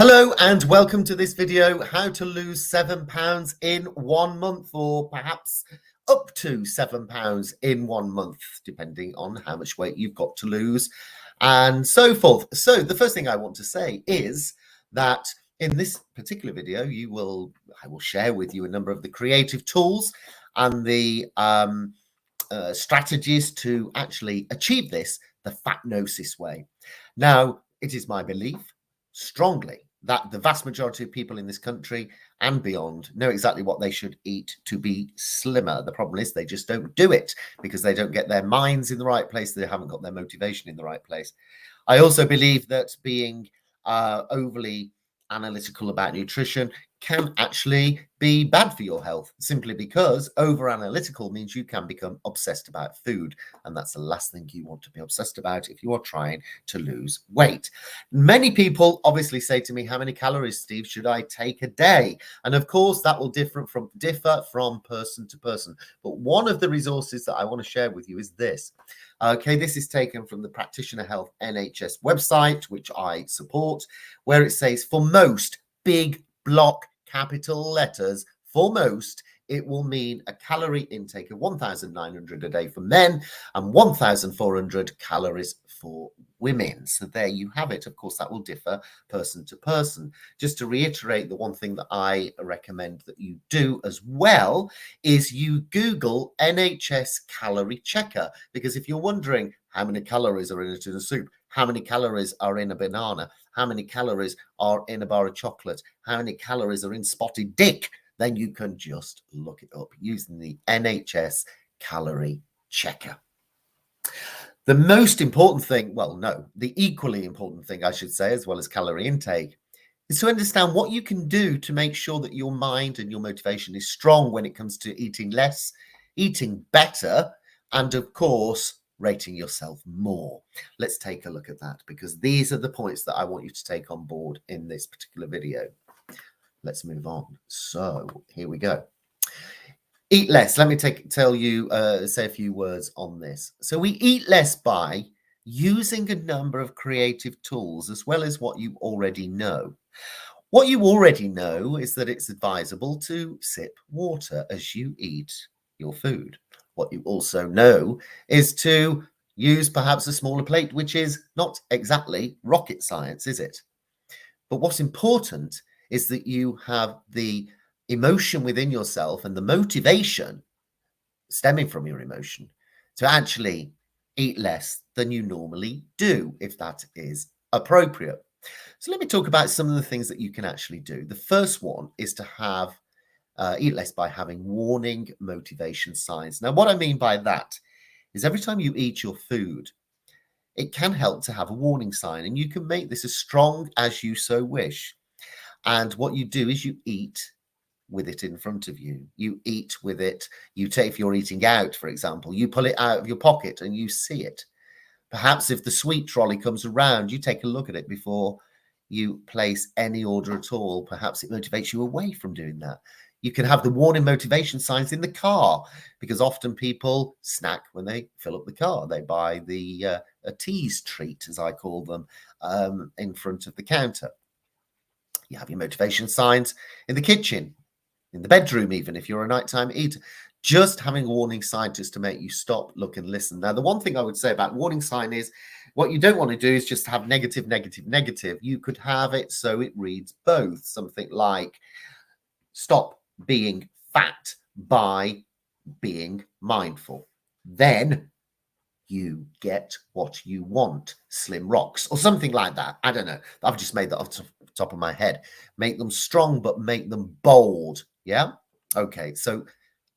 Hello and welcome to this video, how to lose £7 in 1 month, or perhaps up to £7 in 1 month, depending on how much weight you've got to lose and so forth. So the first thing I want to say is that in this particular video, I will share with you a number of the creative tools and the strategies to actually achieve this the fatnosis way. Now, it is my belief strongly that the vast majority of people in this country and beyond know exactly what they should eat to be slimmer. The problem is they just don't do it because they don't get their minds in the right place. They haven't got their motivation in the right place. I also believe that being overly analytical about nutrition can actually be bad for your health, simply because over analytical means you can become obsessed about food, and that's the last thing you want to be obsessed about if you are trying to lose weight. Many people obviously say to me, how many calories, Steve, should I take a day? And of course that will differ from person to person, but one of the resources that I want to share with you is this. Okay, this is taken from the Practitioner Health NHS website, which I support, where it says for most, big block capital letters, for most, it will mean a calorie intake of 1,900 a day for men and 1,400 calories for women. So there you have it. Of course, that will differ person to person. Just to reiterate, the one thing that I recommend that you do as well is you Google NHS calorie checker, because if you're wondering how many calories are in a tuna soup, how many calories are in a banana, how many calories are in a bar of chocolate, how many calories are in spotted dick, then you can just look it up using the NHS calorie checker. The most important thing, the equally important thing, I should say, as well as calorie intake, is to understand what you can do to make sure that your mind and your motivation is strong when it comes to eating less, eating better, and of course, rating yourself more. Let's take a look at that, because these are the points that I want you to take on board in this particular video. Let's move on. So here we go. Eat less. Let me say a few words on this. So we eat less by using a number of creative tools, as well as what you already know. What you already know is that it's advisable to sip water as you eat your food. What you also know is to use perhaps a smaller plate, which is not exactly rocket science, is it? But what's important is that you have the emotion within yourself and the motivation stemming from your emotion to actually eat less than you normally do, if that is appropriate. So let me talk about some of the things that you can actually do. The first one is to have eat less by having warning motivation signs. Now, what I mean by that is every time you eat your food, it can help to have a warning sign, and you can make this as strong as you so wish. And what you do is you eat with it in front of you. You eat with it. If you're eating out, for example, you pull it out of your pocket and you see it. Perhaps if the sweet trolley comes around, you take a look at it before you place any order at all. Perhaps it motivates you away from doing that. You can have the warning motivation signs in the car, because often people snack when they fill up the car. They buy the a tease treat, as I call them, in front of the counter. You have your motivation signs in the kitchen, in the bedroom, even if you're a nighttime eater. Just having a warning sign just to make you stop, look, and listen. Now, the one thing I would say about warning sign is what you don't want to do is just have negative, negative, negative. You could have it so it reads both. Something like, stop being fat by being mindful. Then you get what you want, slim rocks, or something like that. I don't know. I've just made that off the top of my head. Make them strong, but make them bold. Yeah. Okay. So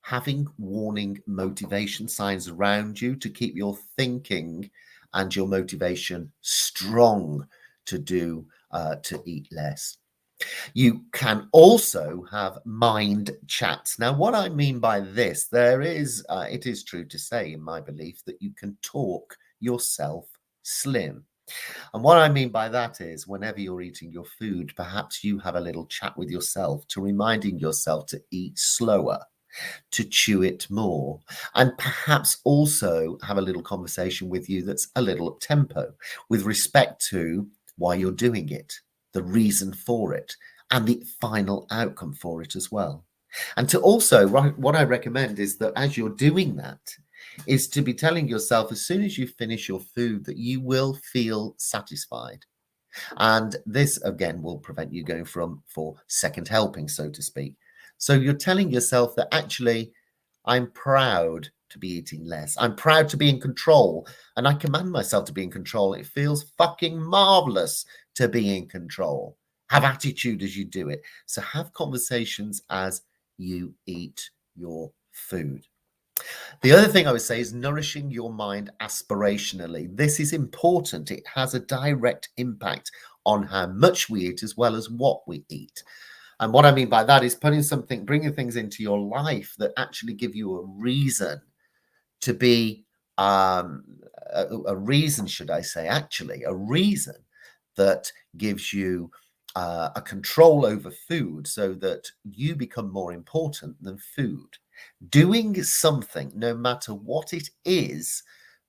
having warning motivation signs around you to keep your thinking and your motivation strong to eat less. You can also have mind chats. Now, what I mean by this, it is true to say, in my belief, that you can talk yourself slim. And what I mean by that is whenever you're eating your food, perhaps you have a little chat with yourself to reminding yourself to eat slower, to chew it more, and perhaps also have a little conversation with you that's a little up tempo with respect to why you're doing it. the reason for it, and the final outcome for it as well. And to also, what I recommend is that as you're doing that, is to be telling yourself as soon as you finish your food that you will feel satisfied. And this, again, will prevent you going for second helping, so to speak. So you're telling yourself that actually, I'm proud to be eating less. I'm proud to be in control. And I command myself to be in control. It feels fucking marvelous to be in control. Have attitude as you do it. So have conversations as you eat your food. The other thing I would say is nourishing your mind aspirationally. This is important. It has a direct impact on how much we eat as well as what we eat. And what I mean by that is bringing things into your life that actually give you a reason to be, a reason, should I say, actually, a reason that gives you a control over food so that you become more important than food. Doing something, no matter what it is,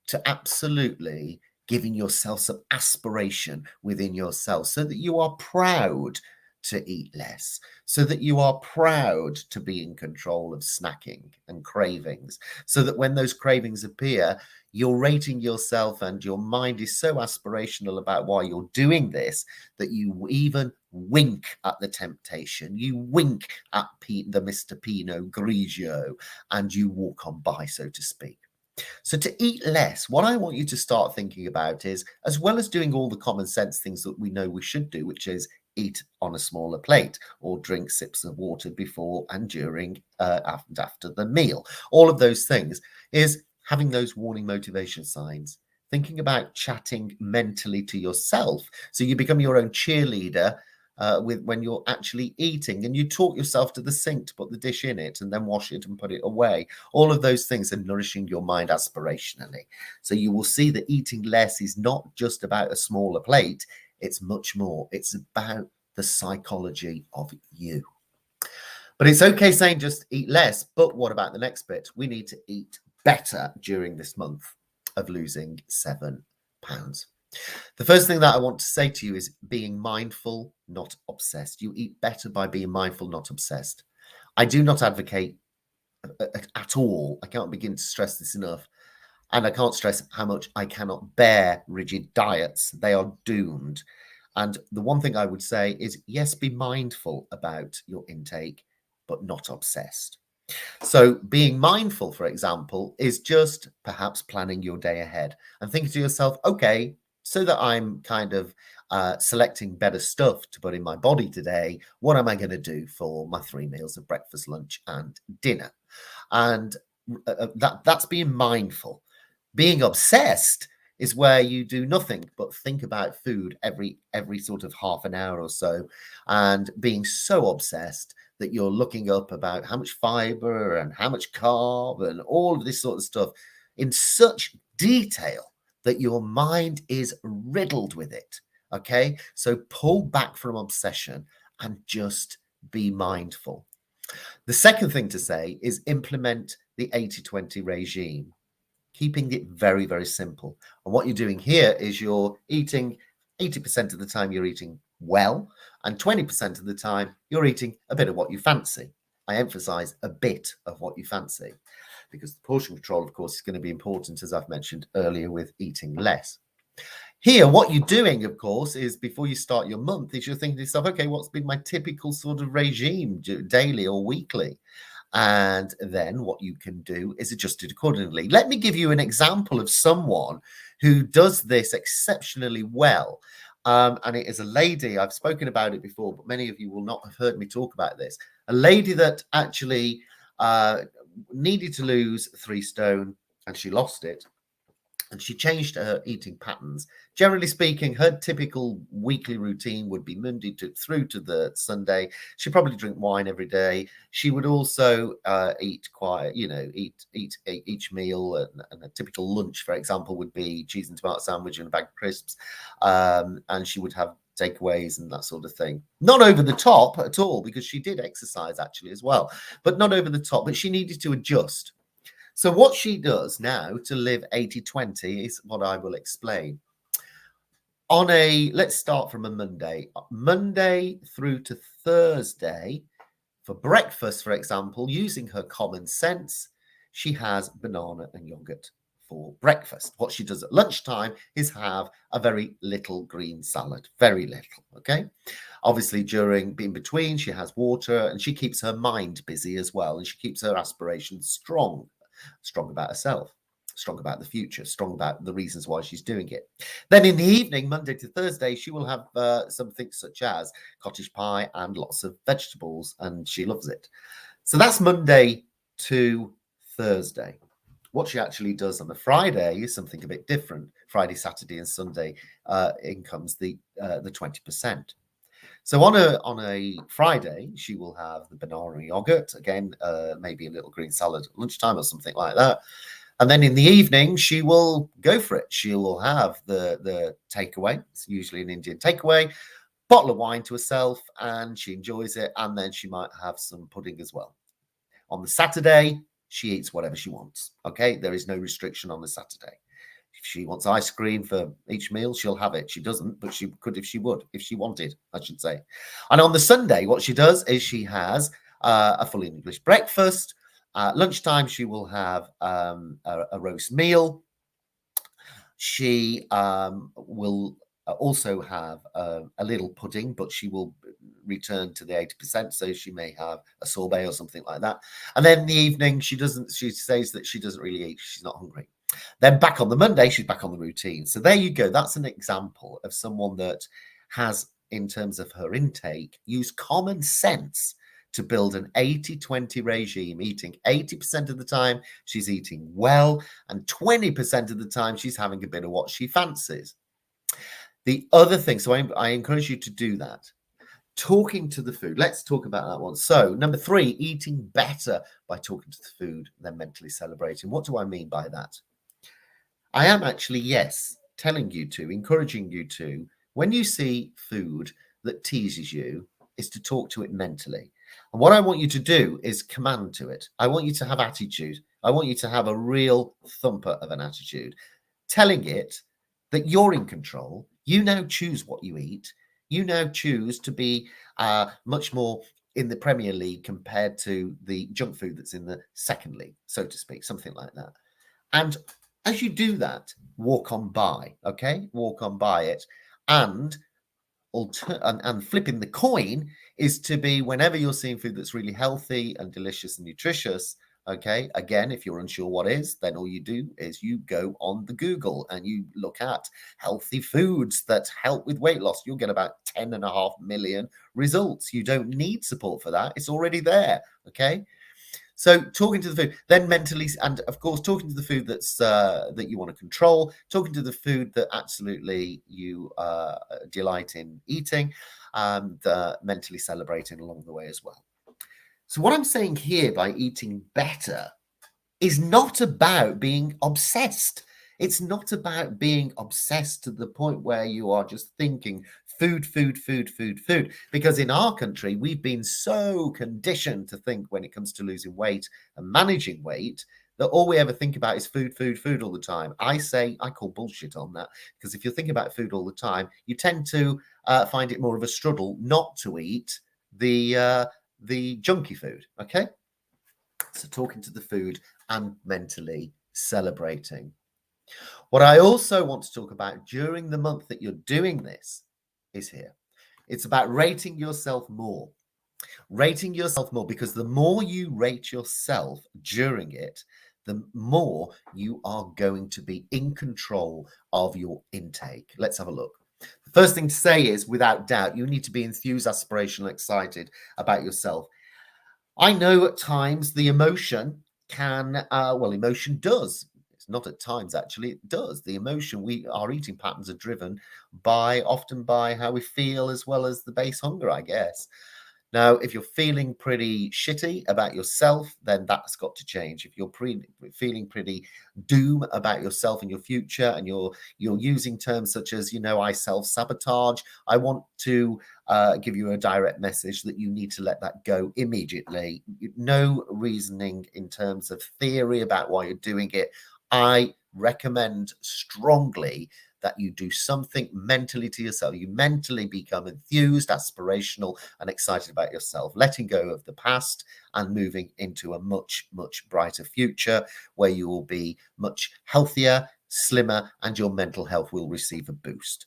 to absolutely giving yourself some aspiration within yourself so that you are proud to eat less, so that you are proud to be in control of snacking and cravings, so that when those cravings appear, you're rating yourself and your mind is so aspirational about why you're doing this that you even wink at the temptation, you wink at the Mr. Pinot Grigio, and you walk on by, so to speak. So to eat less, what I want you to start thinking about is, as well as doing all the common sense things that we know we should do, which is eat on a smaller plate or drink sips of water before and during and after the meal, all of those things, is having those warning motivation signs, thinking about chatting mentally to yourself so you become your own cheerleader when you're actually eating, and you talk yourself to the sink to put the dish in it and then wash it and put it away. All of those things are nourishing your mind aspirationally. So you will see that eating less is not just about a smaller plate. It's much more. It's about the psychology of you. But it's okay saying just eat less. But what about the next bit? We need to eat better during this month of losing 7 pounds. The first thing that I want to say to you is being mindful, not obsessed. You eat better by being mindful, not obsessed. I do not advocate at all. I can't begin to stress this enough. And I can't stress how much I cannot bear rigid diets. They are doomed. And the one thing I would say is, yes, be mindful about your intake, but not obsessed. So being mindful, for example, is just perhaps planning your day ahead and thinking to yourself, okay, so that I'm kind of selecting better stuff to put in my body today, what am I going to do for my 3 meals of breakfast, lunch, and dinner? And that's being mindful. Being obsessed is where you do nothing but think about food every sort of half an hour or so, and being so obsessed that you're looking up about how much fiber and how much carb and all of this sort of stuff in such detail that your mind is riddled with it. Okay, so pull back from obsession and just be mindful. The second thing to say is implement the 80-20 regime, keeping it very, very simple. And what you're doing here is you're eating 80% of the time you're eating well, and 20% of the time you're eating a bit of what you fancy. I emphasize a bit of what you fancy, because the portion control, of course, is going to be important, as I've mentioned earlier, with eating less. Here, what you're doing, of course, is before you start your month, is you're thinking to yourself, okay, what's been my typical sort of regime, daily or weekly? And then what you can do is adjust it accordingly. Let me give you an example of someone who does this exceptionally well. And it is a lady, I've spoken about it before, but many of you will not have heard me talk about this. A lady that actually needed to lose 3 stone, and she lost it. And she changed her eating patterns. Generally speaking, her typical weekly routine would be Monday through to the Sunday. She'd probably drink wine every day. She would also eat each meal, and a typical lunch, for example, would be cheese and tomato sandwich and a bag of crisps. And she would have takeaways and that sort of thing. Not over the top at all, because she did exercise actually as well, but not over the top. But she needed to adjust. So what she does now to live 80-20 is what I will explain. Let's start from a Monday through to Thursday. For breakfast, for example, using her common sense, she has banana and yogurt for breakfast. What she does at lunchtime is have a very little green salad, very little, okay? Obviously, in between, she has water and she keeps her mind busy as well. And she keeps her aspirations strong about herself, strong about the future, strong about the reasons why she's doing it. Then in the evening, Monday to Thursday, she will have something such as cottage pie and lots of vegetables, and she loves it. So that's Monday to Thursday. What she actually does on a Friday is something a bit different. Friday, Saturday, and Sunday, in comes the 20%. So on a Friday, she will have the banana yogurt, again, maybe a little green salad at lunchtime or something like that. And then in the evening, she will go for it. She will have the takeaway. It's usually an Indian takeaway, bottle of wine to herself, and she enjoys it. And then she might have some pudding as well. On the Saturday, she eats whatever she wants. Okay, there is no restriction on the Saturday. If she wants ice cream for each meal, she'll have it. She doesn't, but she could if she wanted, I should say. And on the Sunday, what she does is she has a full English breakfast. Lunchtime, she will have a roast meal. She will also have a little pudding, but she will return to the 80%. So she may have a sorbet or something like that. And then in the evening, she says that she doesn't really eat. She's not hungry. Then back on the Monday, she's back on the routine. So there you go. That's an example of someone that has, in terms of her intake, used common sense to build an 80-20 regime, eating 80% of the time she's eating well, and 20% of the time she's having a bit of what she fancies. The other thing, so I encourage you to do that. Talking to the food. Let's talk about that one. So, number 3, eating better by talking to the food than mentally celebrating. What do I mean by that? I am actually, yes, encouraging you to, when you see food that teases you, is to talk to it mentally. And what I want you to do is command to it. I want you to have attitude. I want you to have a real thumper of an attitude, telling it that you're in control. You now choose what you eat. You now choose to be much more in the Premier League compared to the junk food that's in the second league, so to speak, something like that. And as you do that, walk on by, okay? Walk on by it. And flipping the coin is to be, whenever you're seeing food that's really healthy and delicious and nutritious, okay, again, if you're unsure what is, then all you do is you go on the Google and you look at healthy foods that help with weight loss. You'll get about 10.5 million results. You don't need support for that. It's already there, okay? So talking to the food, then mentally, and of course, talking to the food that you want to control, talking to the food that absolutely you delight in eating, and mentally celebrating along the way as well. So what I'm saying here by eating better is not about being obsessed. It's not about being obsessed to the point where you are just thinking food. Because in our country, we've been so conditioned to think, when it comes to losing weight and managing weight, that all we ever think about is food all the time. I call bullshit on that, because if you think about food all the time, you tend to find it more of a struggle not to eat the junky food. Okay, so talking to the food and mentally celebrating. What I also want to talk about during the month that you're doing this is here. It's about rating yourself more. Rating yourself more, because the more you rate yourself during it, the more you are going to be in control of your intake. Let's have a look. The first thing to say is, without doubt, you need to be enthused, aspirational, excited about yourself. I know at times the emotion emotion does. It's not at times, actually, it does. The emotion, our eating patterns are driven often by how we feel, as well as the base hunger, I guess. Now, if you're feeling pretty shitty about yourself, then that's got to change. If you're feeling pretty doom about yourself and your future, and you're using terms such as, I self-sabotage, I want to give you a direct message that you need to let that go immediately. No reasoning in terms of theory about why you're doing it. I recommend strongly that you do something mentally to yourself. You mentally become enthused, aspirational, and excited about yourself, letting go of the past and moving into a much, much brighter future where you will be much healthier, slimmer, and your mental health will receive a boost.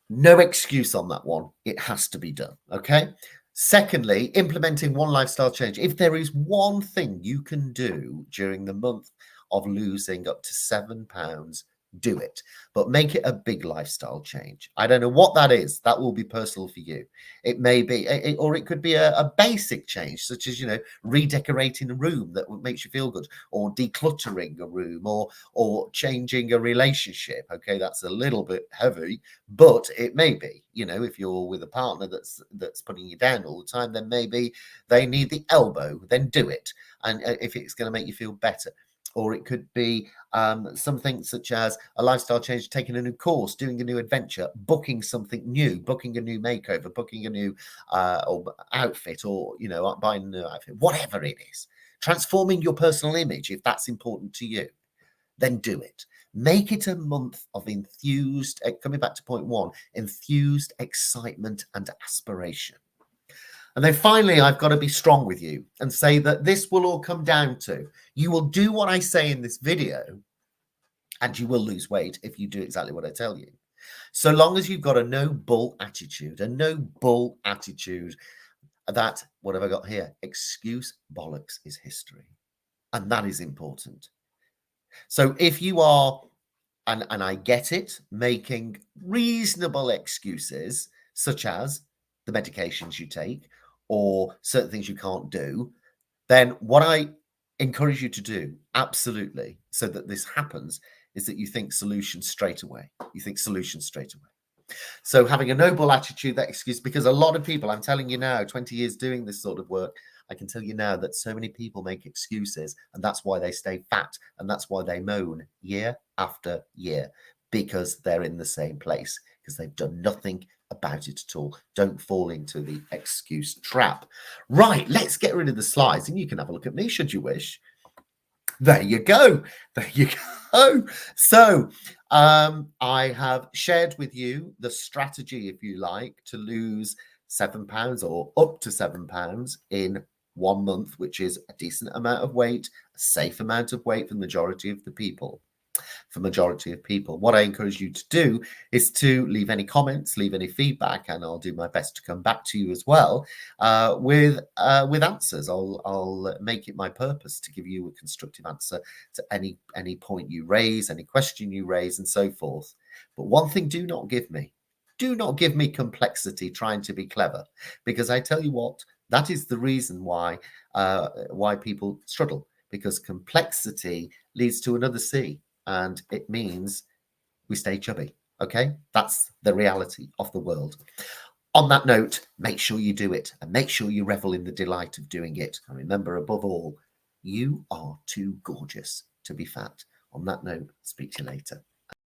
No excuse on that one. It has to be done. Okay. Secondly, implementing one lifestyle change. If there is one thing you can do during the month of losing up to £7, do it, but make it a big lifestyle change. I don't know what that is. That will be personal for you. It may be, or it could be a basic change, such as, redecorating a room that makes you feel good, or decluttering a room, or changing a relationship. Okay, that's a little bit heavy, but it may be, if you're with a partner that's putting you down all the time, then maybe they need the elbow, then do it. And if it's going to make you feel better. Or it could be something such as a lifestyle change, taking a new course, doing a new adventure, booking something new, booking a new makeover, booking a new or outfit, or, buying a new outfit, whatever it is. Transforming your personal image, if that's important to you, then do it. Make it a month of enthused, coming back to point one, enthused excitement and aspiration. And then finally, I've got to be strong with you and say that this will all come down to, you will do what I say in this video and you will lose weight if you do exactly what I tell you. So long as you've got a no bull attitude, that, what have I got here? Excuse bollocks is history. And that is important. So if you are, and I get it, making reasonable excuses, such as the medications you take, or certain things you can't do, then what I encourage you to do, absolutely, so that this happens, is that you think solutions straight away. So having a noble attitude, that excuse, because a lot of people, I'm telling you now, 20 years doing this sort of work, I can tell you now that so many people make excuses, and that's why they stay fat, and that's why they moan year after year, because they're in the same place, because they've done nothing about it at all. Don't fall into the excuse trap. Right, let's get rid of the slides, and you can have a look at me should you wish. There you go. So I have shared with you the strategy, if you like, to lose £7 or up to £7 in 1 month, which is a decent amount of weight, a safe amount of weight for the majority of the people. What I encourage you to do is to leave any comments, leave any feedback, and I'll do my best to come back to you as well with answers. I'll make it my purpose to give you a constructive answer to any point you raise, any question you raise, and so forth. But one thing, do not give me complexity trying to be clever, because I tell you what, that is the reason why people struggle, because complexity leads to another C. And it means we stay chubby. Okay, that's the reality of the world. On that note, make sure you do it, and make sure you revel in the delight of doing it. And remember, above all, you are too gorgeous to be fat. On that note, speak to you later.